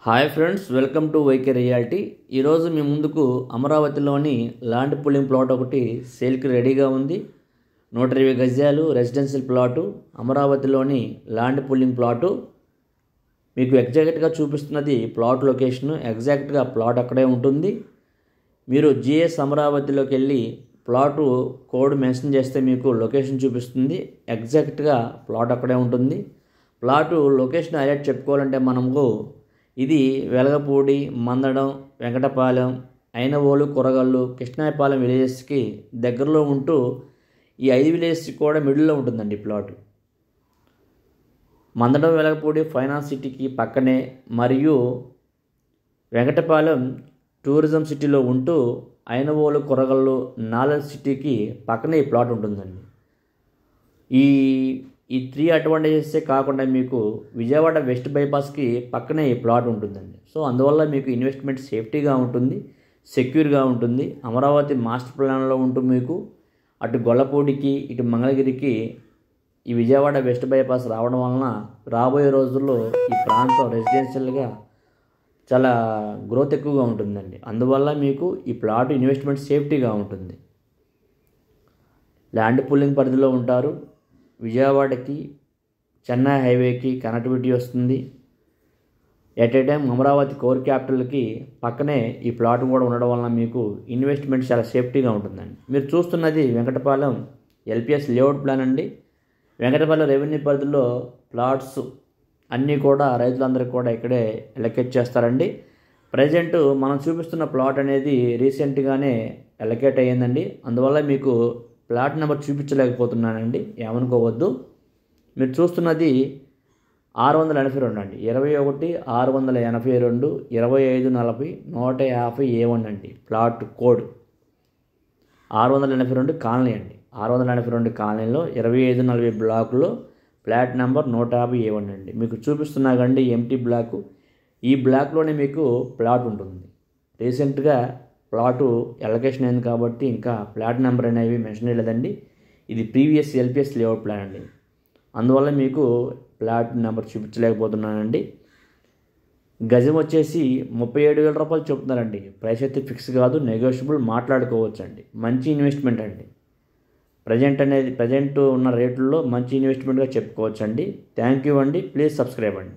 Hi friends, welcome to YK reality. ఈరోజు మీ ముందుకు అమరావతిలోని ల్యాండ్ పూలింగ్ ప్లాట్ ఒకటి సేల్కి రెడీగా ఉంది. 120 గజాలు రెసిడెన్షియల్ ప్లాటు, అమరావతిలోని ల్యాండ్ పూలింగ్ ప్లాటు. మీకు ఎగ్జాక్ట్గా చూపిస్తున్నది ప్లాట్ లొకేషను. ఎగ్జాక్ట్గా ప్లాట్ అక్కడే ఉంటుంది. మీరు జిఎస్ అమరావతిలోకి వెళ్ళి ప్లాటు కోడ్ మెన్షన్ చేస్తే మీకు లొకేషన్ చూపిస్తుంది. ఎగ్జాక్ట్గా ప్లాట్ అక్కడే ఉంటుంది. ప్లాటు లొకేషన్ హైలైట్ చెప్పుకోవాలంటే మనకు ఇది వెలగపూడి, మందడం, వెంకటపాలెం, అయినవోలు, కొరగల్లు, కృష్ణాయపాలెం విలేజెస్కి దగ్గరలో ఉంటూ ఈ 5 విలేజెస్కి కూడా మిడిల్లో ఉంటుందండి ప్లాట్. మందడం, వెలగపూడి ఫైనాన్స్ సిటీకి పక్కనే మరియు వెంకటపాలెం టూరిజం సిటీలో ఉంటూ అయినవోలు, కొరగల్లు, నాలెడ్జ్ సిటీకి పక్కనే ఈ ప్లాట్ ఉంటుందండి. ఈ 3 అడ్వాంటేజెసే కాకుండా మీకు విజయవాడ వెస్ట్ బైపాస్కి పక్కనే ఈ ప్లాట్ ఉంటుందండి. సో అందువల్ల మీకు ఇన్వెస్ట్మెంట్ సేఫ్టీగా ఉంటుంది, సెక్యూర్గా ఉంటుంది. అమరావతి మాస్టర్ ప్లాన్లో ఉంటూ మీకు అటు గొల్లపూడికి, ఇటు మంగళగిరికి ఈ విజయవాడ వెస్ట్ బైపాస్ రావడం వలన రాబోయే రోజుల్లో ఈ ప్రాంతం రెసిడెన్షియల్గా చాలా గ్రోత్ ఎక్కువగా ఉంటుందండి. అందువల్ల మీకు ఈ ప్లాట్ ఇన్వెస్ట్మెంట్ సేఫ్టీగా ఉంటుంది. ల్యాండ్ పూలింగ్ పరిధిలో ఉంటారు. విజయవాడకి, చెన్నై హైవేకి కనెక్టివిటీ వస్తుంది. At a time Amaravati core క్యాపిటల్కి పక్కనే ఈ ప్లాట్ కూడా ఉండడం వలన మీకు ఇన్వెస్ట్మెంట్ చాలా సేఫ్టీగా ఉంటుందండి. మీరు చూస్తున్నది వెంకటపాలెం ఎల్పిఎస్ లేఅవుట్ ప్లాన్ అండి. వెంకటపాలెం రెవెన్యూ పరిధిలో ప్లాట్స్ అన్నీ కూడా రైతులందరికీ కూడా ఇక్కడే ఎలకేట్ చేస్తారండి. ప్రజెంట్ మనం చూపిస్తున్న ప్లాట్ అనేది రీసెంట్గానే ఎలకేట్ అయ్యిందండి. అందువల్ల మీకు ప్లాట్ నెంబర్ చూపించలేకపోతున్నానండి, ఏమనుకోవద్దు. మీరు చూస్తున్నది 682 అండి, 21 682 2540 150 A1 అండి. ప్లాట్ కోడ్ 682 కాలనీ అండి. 682 కాలనీలో 2540 బ్లాకులో ప్లాట్ నెంబర్ 150 A1 అండి. మీకు చూపిస్తున్నా కండి ఎంటీ బ్లాకు. ఈ బ్లాక్లోనే మీకు ప్లాట్ ఉంటుంది. రీసెంట్గా ప్లాటు ఎలకేషన్ అయింది కాబట్టి ఇంకా ప్లాట్ నెంబర్ అనేవి మెన్షన్ చేయలేదండి. ఇది ప్రీవియస్ ఎల్పిఎస్ లేఅవుట్ ప్లాన్ అండి. అందువల్ల మీకు ప్లాట్ నెంబర్ చూపించలేకపోతున్నానండి. గజం వచ్చేసి 37,000 రూపాయలు చెప్తున్నారండి. ప్రైస్ అయితే ఫిక్స్ కాదు, నెగోషియబుల్, మాట్లాడుకోవచ్చు అండి. మంచి ఇన్వెస్ట్మెంట్ అండి. ప్రజెంట్ ఉన్న రేట్లలో మంచి ఇన్వెస్ట్మెంట్గా చెప్పుకోవచ్చు అండి. థ్యాంక్ యూ అండి. ప్లీజ్ సబ్స్క్రైబ్ అండి.